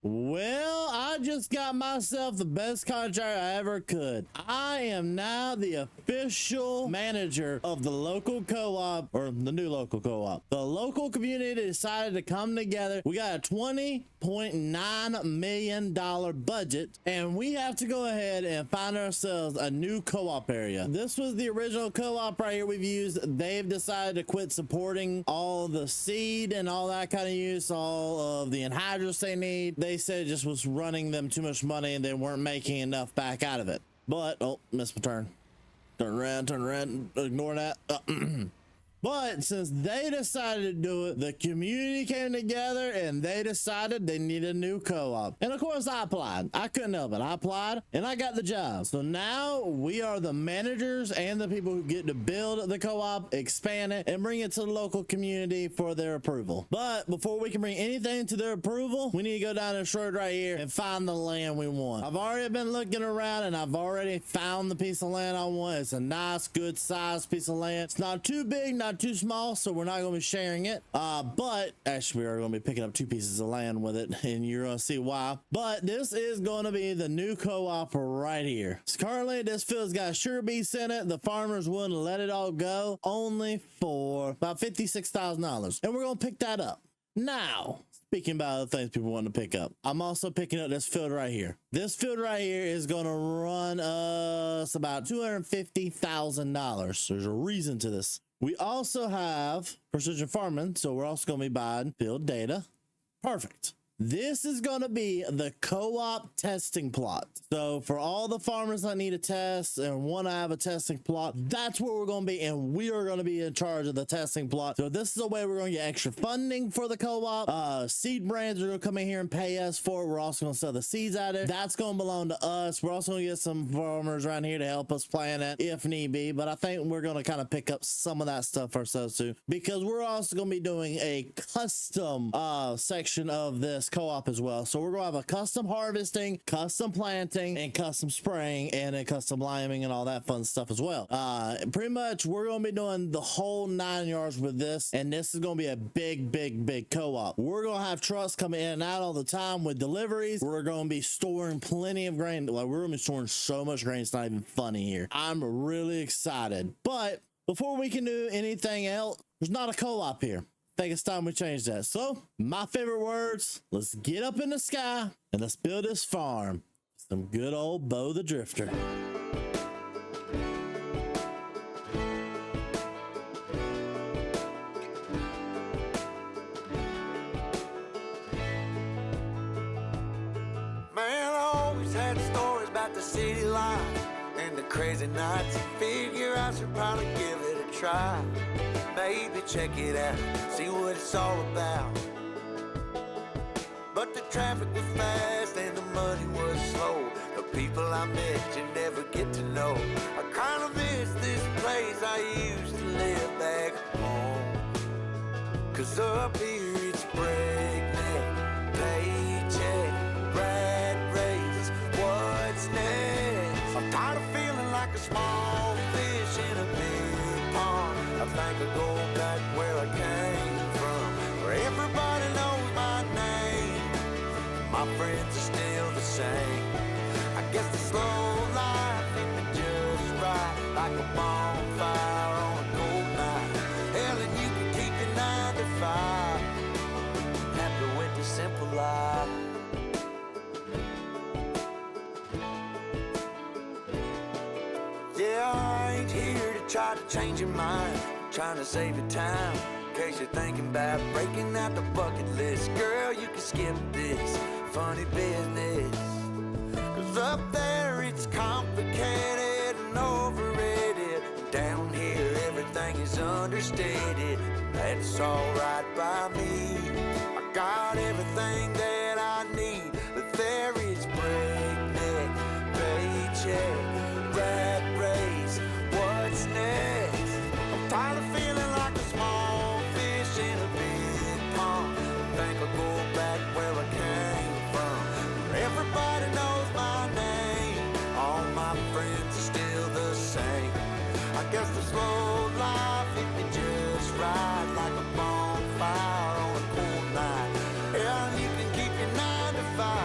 Well, I just got myself the best contract I ever could. I am now the official manager of the local co-op, or the new local co-op. The local community decided to come together. We got a $20.9 million budget, and we have to go ahead and find ourselves a new co-op area. This was the original co-op right here we've used. They've decided to quit supporting all the seed and all that kind of use, all of the anhydrous they need. They said it just was running them too much money and they weren't making enough back out of it. But, oh, missed my turn. Turn around, ignore that. But since they decided to do it, the community came together and they decided they need a new co-op. And of course I applied. I couldn't help it. I applied and I got the job. So now we are the managers and the people who get to build the co-op, expand it, and bring it to the local community for their approval. But before we can bring anything to their approval, we need to go down this road right here and find the land we want. I've already been looking around and I've already found the piece of land I want. It's a nice, good sized piece of land. It's not too big, not too small, so we're not going to be sharing it, but actually we are going to be picking up two pieces of land with it, and you're going to see why. But this is going to be the new co-op right here. So currently this field's got sure beets in it. The farmers wouldn't let it all go, only for about $56,000, and we're going to pick that up. Now, speaking about other things people want to pick up, I'm also picking up this field right here. This field right here is going to run us about $250,000. There's a reason to this. We also have precision farming, so we're also going to be buying field data. Perfect. This is going to be the co-op testing plot. So for all the farmers that need a test and want to have a testing plot, that's where we're going to be, and we are going to be in charge of the testing plot. So this is the way we're going to get extra funding for the co-op. Seed brands are going to come in here and pay us for it. We're also going to sell the seeds out of it. That's going to belong to us. We're also going to get some farmers around here to help us plan it if need be, but I think we're going to kind of pick up some of that stuff ourselves too, because we're also going to be doing a custom section of this co-op as well. So we're gonna have a custom harvesting, custom planting, and custom spraying, and a custom liming and all that fun stuff as well. Pretty much we're gonna be doing the whole 9 yards with this, and this is gonna be a big co-op. We're gonna have trucks coming in and out all the time with deliveries. We're gonna be storing plenty of grain. Like, we're gonna be storing so much grain, it's not even funny here. I'm really excited. But before we can do anything else, there's not a co-op here. I think it's time we change that. So my favorite words, let's get up in the sky and let's build this farm. Some good old Bo the Drifter. Man, I always had stories about the city life and the crazy nights. Figure I should probably give it a try. Maybe check it out, see what it's all about. But the traffic was fast and the money was slow. The people I met you never get to know. I kinda miss this place I used to live back home. 'Cause up here it's breakneck, paycheck, rat race, what's next? I'm tired of feeling like a small fish in a big pond. I think I'll go back where I came from, where everybody knows my name. My friends are still the same. I guess the slow life hit me just right, like a bonfire on a cold night. Hell, and you can keep your 9 to 5, happy with the simple life. Yeah, I ain't here to try to change your mind, trying to save your time, in case you're thinking about breaking out the bucket list. Girl, you can skip this funny business, 'cause up there it's complicated and overrated. Down here everything is understated. That's alright by me. I got everything that I need, but there is breakneck, paycheck, rat race, what's next? I'm tired of feeling like a small fish in a big pond. I think I'll go back where I came from, where everybody knows my name. All my friends are still the same. I guess the slow life hit me just right, like a bonfire on a cold night. Yeah, you can keep your 9 to 5.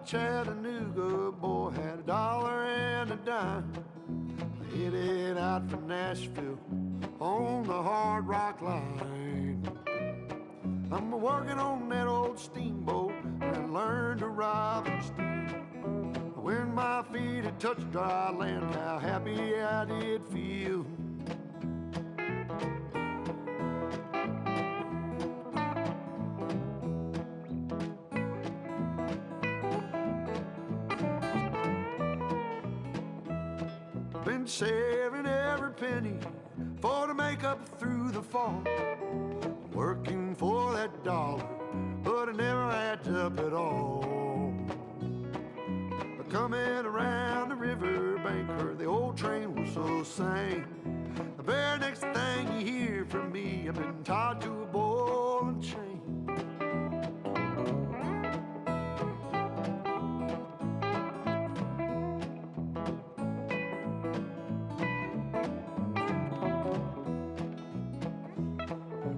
Chattanooga, boy had $1 and a dime. Headed out for Nashville on the Hard Rock Line. I'm working on that old steamboat and learned to rob and steer. When my feet had touched dry land, how happy I did feel. Been saving every penny for to make up through the fall. Working for that dollar, but it never adds up at all. Coming around the riverbank, heard the old train whistle sing. The very next thing you hear from me, I've been tied to a ball and chain.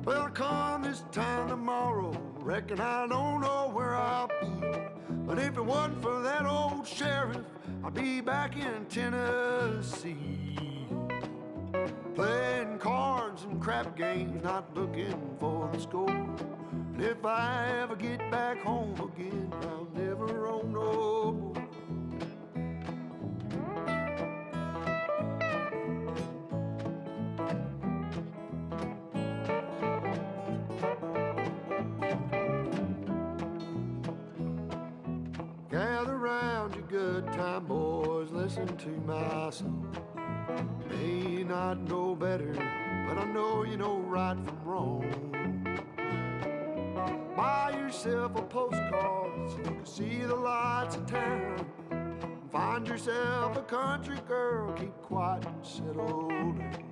Well, come this time tomorrow, reckon I don't know where I'll be. But if it wasn't for that old sheriff, I'd be back in Tennessee. Playing cards and crap games, not looking for the score. And if I ever get back home again, I'll never own no more. Gather round, you good time boys, listen to my song. May not know better, but I know you know right from wrong. Buy yourself a postcard so you can see the lights of town. Find yourself a country girl, keep quiet and settle down.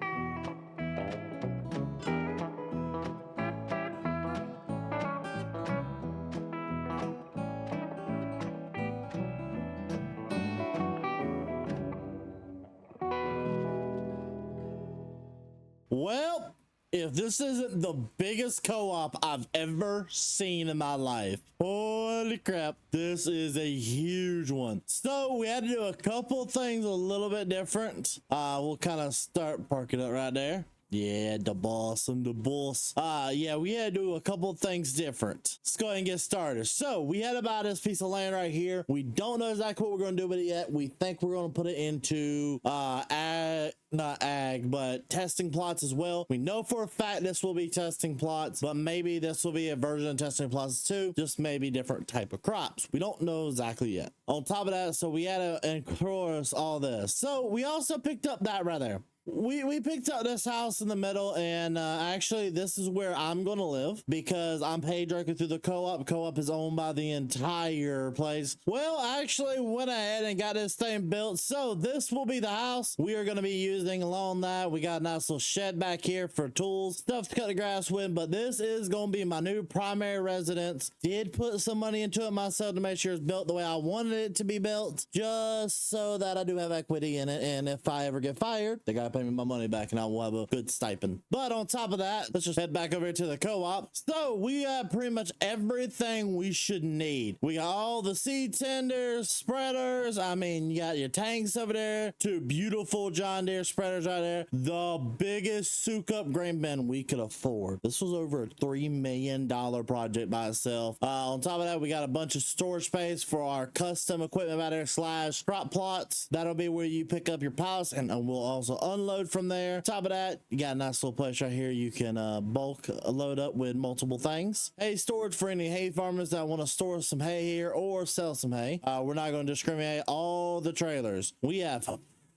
Well, if this isn't the biggest co-op I've ever seen in my life, holy crap, this is a huge one. So we had to do a couple things a little bit different. We'll kind of start parking it right there. Yeah, the boss and the boss. Yeah, we had to do a couple things different. Let's go ahead and get started. So we had to buy this piece of land right here. We don't know exactly what we're going to do with it yet. We think we're going to put it into not ag, but testing plots as well. We know for a fact this will be testing plots, but maybe this will be a version of testing plots too, just maybe different type of crops. We don't know exactly yet. On top of that, so we had to encourage all this. So we also picked up that right there. We picked up this house in the middle, and actually this is where I'm going to live because I'm paid directly through the co-op. Co-op is owned by the entire place. Well, I actually went ahead and got this thing built, so this will be the house we are going to be using along that. We got a nice little shed back here for tools, stuff to cut the grass with, but this is going to be my new primary residence. Did put some money into it myself to make sure it's built the way I wanted it to be built, just so that I do have equity in it, and if I ever get fired, they got pay me my money back and I will have a good stipend. But on top of that, let's just head back over to the co-op. So we got pretty much everything we should need. We got all the seed tenders, spreaders. I mean, you got your tanks over there, two beautiful John Deere spreaders right there. The biggest soak up grain bin we could afford. This was over a $3 million project by itself. On top of that, we got a bunch of storage space for our custom equipment out there / crop plots. That'll be where you pick up your pallets, and we'll also unload from there. Top of that, you got a nice little place right here you can bulk load up with multiple things. Hay storage for any hay farmers that want to store some hay here or sell some hay. We're not going to discriminate. All the trailers, we have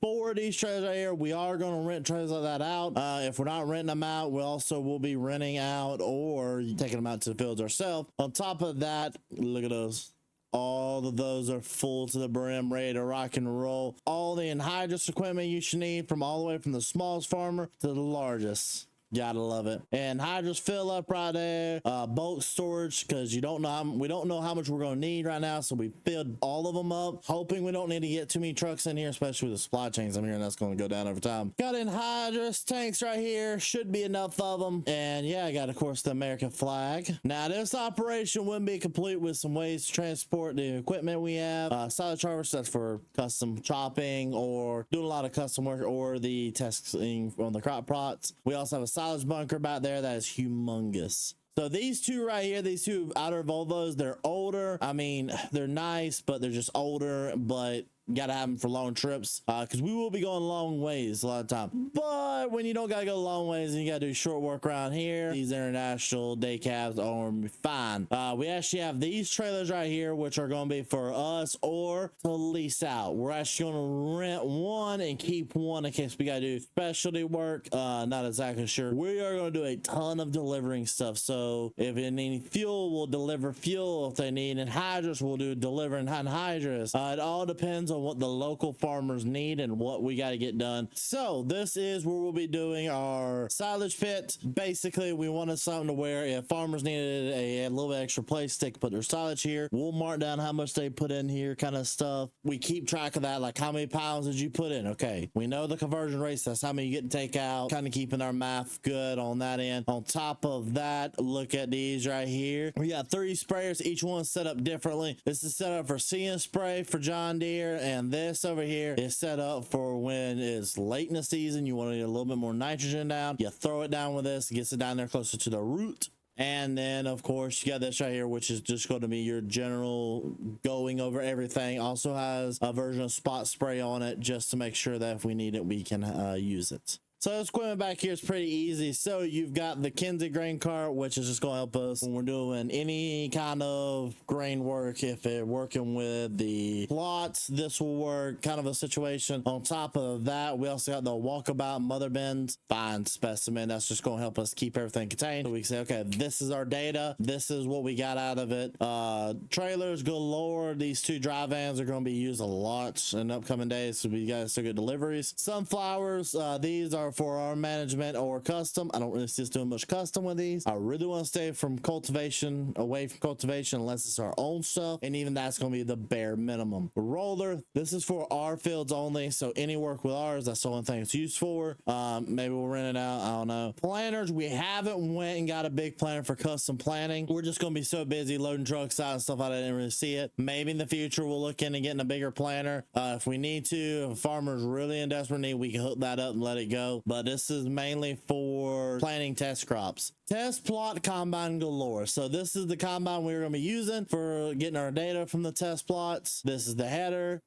4 of these trailers right here. We are going to rent trailers like that out. If we're not renting them out, we also will be renting out or taking them out to the fields ourselves. On top of that, look at those. All of those are full to the brim, ready to rock and roll. All the anhydrous equipment you should need, from all the way from the smallest farmer to the largest. Gotta love it. And hydrants fill up right there. Bulk storage, because we don't know how much we're gonna need right now, so we filled all of them up, hoping we don't need to get too many trucks in here, especially with the supply chains I'm hearing that's going to go down over time. Got in hydrants tanks right here, should be enough of them. And yeah, I got of course the American flag. Now this operation wouldn't be complete with some ways to transport the equipment we have. Silage harvest, that's for custom chopping or doing a lot of custom work, or the testing on the crop plots. We also have a silage bunker back there that is humongous. So these two right here, these two outer Volvos, they're older. I mean, they're nice, but they're just older, but gotta have them for long trips, because we will be going long ways a lot of time. But when you don't gotta go long ways and you gotta do short work around here, these international day cabs are fine. We actually have these trailers right here, which are going to be for us or to lease out. We're actually going to rent one and keep one in case we gotta do specialty work. Not exactly sure. We are going to do a ton of delivering stuff, so if they need fuel, we'll deliver fuel. If they need anhydrous, we'll do delivering anhydrous. It all depends on what the local farmers need and what we got to get done. So this is where we'll be doing our silage pit. Basically, we wanted something to where if farmers needed a little bit extra place, they could put their silage here. We'll mark down how much they put in here, kind of stuff. We keep track of that, like how many pounds did you put in? Okay, we know the conversion rates, that's how many you get to take out, kind of keeping our math good on that end. On top of that, look at these right here. We got 3 sprayers, each one set up differently. This is set up for See and Spray for John Deere, and this over here is set up for when it's late in the season, you want to get a little bit more nitrogen down, you throw it down with this, it gets it down there closer to the root. And then of course you got this right here, which is just going to be your general going over everything. Also has a version of spot spray on it, just to make sure that if we need it, we can use it. So this equipment back here is pretty easy. So you've got the Kinsey grain cart, which is just going to help us when we're doing any kind of grain work. If they're working with the plots, this will work, kind of a situation. On top of that, we also got the walkabout mother bins, fine specimen. That's just going to help us keep everything contained. So we can say, okay, this is our data. This is what we got out of it. Trailers galore. These 2 dry vans are going to be used a lot in upcoming days. So we got still get deliveries. Sunflowers, these are for our management or custom. I don't really see us doing much custom with these. I really want to stay from cultivation, away from cultivation, unless it's our own stuff, and even that's going to be the bare minimum. Roller, this is for our fields only, so any work with ours, that's the only thing it's used for. Maybe we'll rent it out, I don't know. Planters, we haven't went and got a big planter for custom planting. We're just going to be so busy loading trucks out and stuff, I didn't really see it. Maybe in the future we'll look into getting a bigger planter if we need to. If farmers really in desperate need, we can hook that up and let it go. But this is mainly for planting test crops. Test plot combine galore. So this is the combine we're going to be using for getting our data from the test plots. This is the header,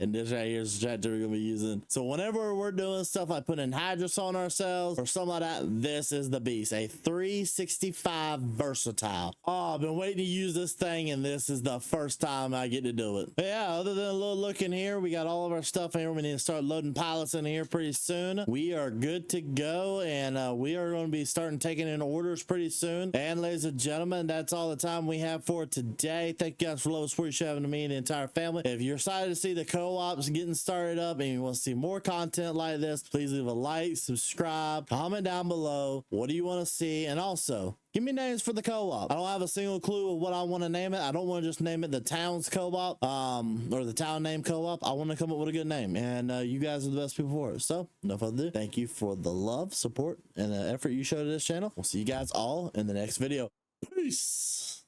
and this right here is the tractor we're going to be using. So whenever we're doing stuff like putting hydrous on ourselves or something like that, this is the beast. A 365 versatile. Oh, I've been waiting to use this thing, and this is the first time I get to do it. But yeah, other than a little look in here, we got all of our stuff in here. We need to start loading pallets in here pretty soon. We are good to go, and we are going to be starting taking in orders pretty soon. And ladies and gentlemen, that's all the time we have for today. Thank you guys for loving support you're having to me and the entire family. If you're excited to see the co-ops getting started up and you want to see more content like this, please leave a like, subscribe, comment down below. What do you want to see? And also, give me names for the co-op. I don't have a single clue of what I want to name it. I don't want to just name it the town's co-op, or the town name co-op. I want to come up with a good name, and you guys are the best people for it. So, no further ado, thank you for the love, support, and the effort you show to this channel. We'll see you guys all in the next video. Peace.